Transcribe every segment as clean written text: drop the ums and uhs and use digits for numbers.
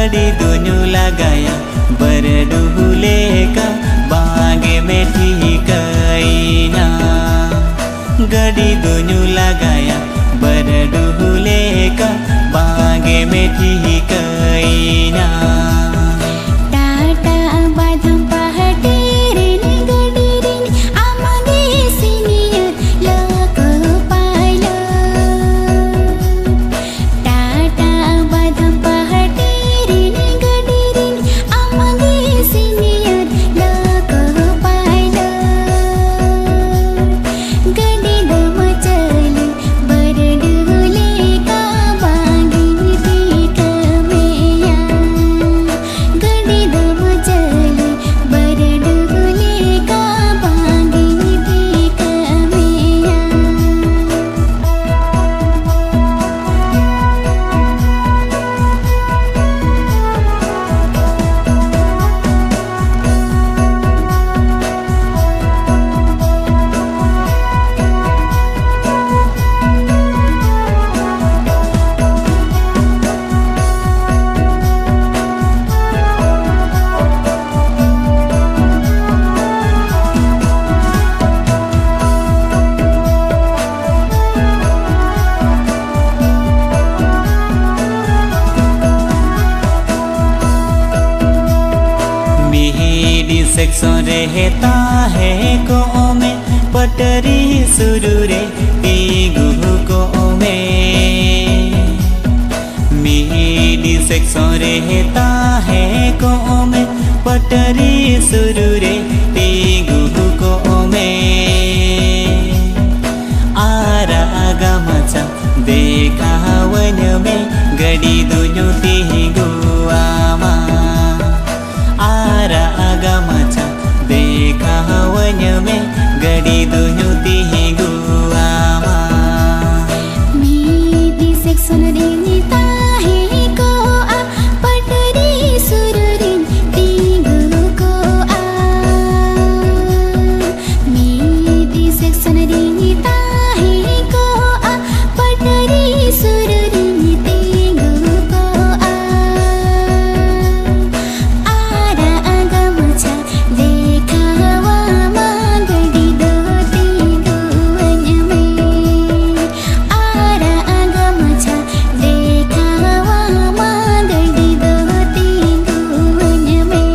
गड़ी दुन्यू लगाया बरडुले का बागे में ठिकैना। गड़ी दुन्यू लगाया बरडुले का बागे में ठिकैना। सेक्शन रहता है को में पटरी शुरू रे तीगु को में। मिडी सेक्शन रहता है को में पटरी शुरू रे तीगु को में। आरा गमचा देखा वन में गड़ी दुन्यू तीगु आमा। आरा गमचा देखा वन में गड़ी दुन्यू तीगु आमा। मिडी सेक्शन रहता है को पटरी शुरू रे तीगु को मिडी सेक्शन रहता है को पटरी शुरू रे तीगु को आरा गमचा देखा वामा गड़ी दो तीगु वन में। आरा गमचा देखा वामा गड़ी दो तीगु वन में।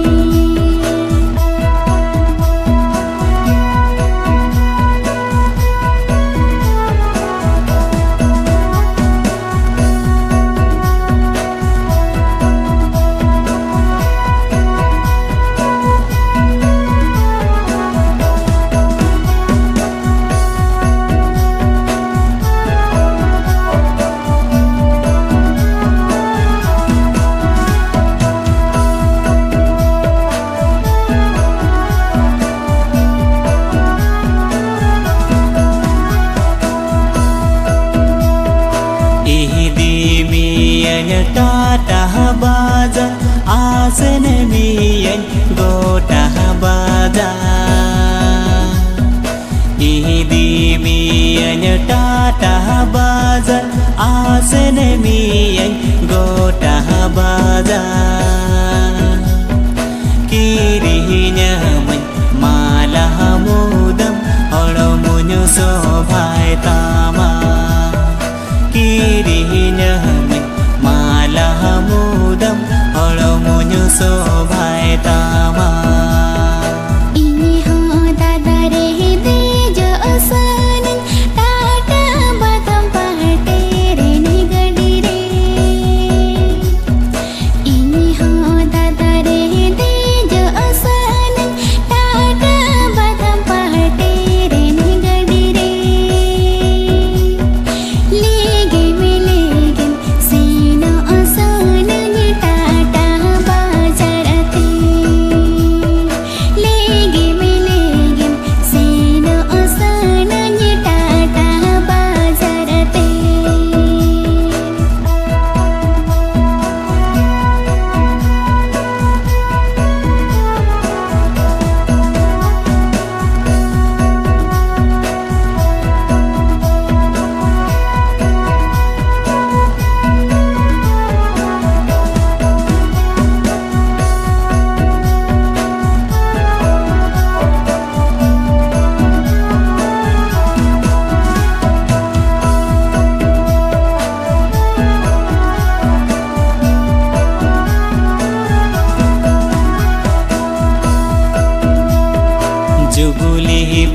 टाटा बाजा आसन मियन गोटा बाजा। इदी मियन टाटा बाजा आसन मियन गोटा बाजा। किरिन्यामन माला मुदम अळमुनु शोभाय तामा। किरिन्यामन माला मुदम अळमुनु शोभाय तामा। इनी हो दादा रे दे जो सन टाटा बादाम पहाटे रे गड़ी रे। इनी हो दादा रे दे जो सन टाटा बादाम पहाटे रे गड़ी रे। लेगे में लेगे सीनो सन टाटा बाजार थे।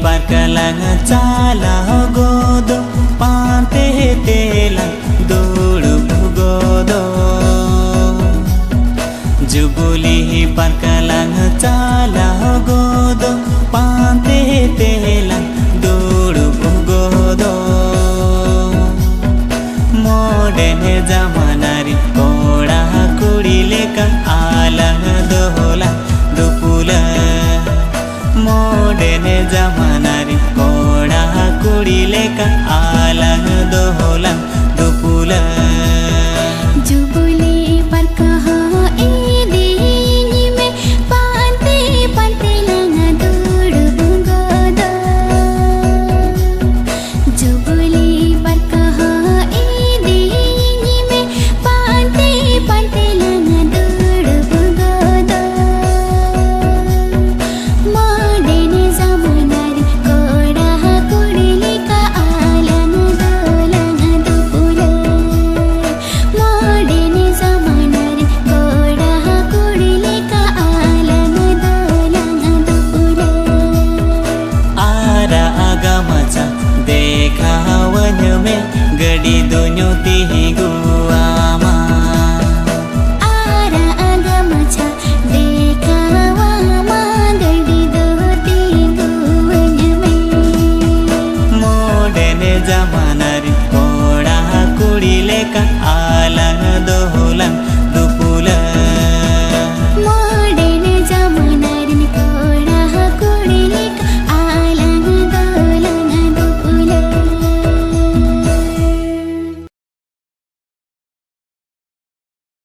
parkalang cala godo pante telang dulu godo Jubuli parkalang cala godo pante telang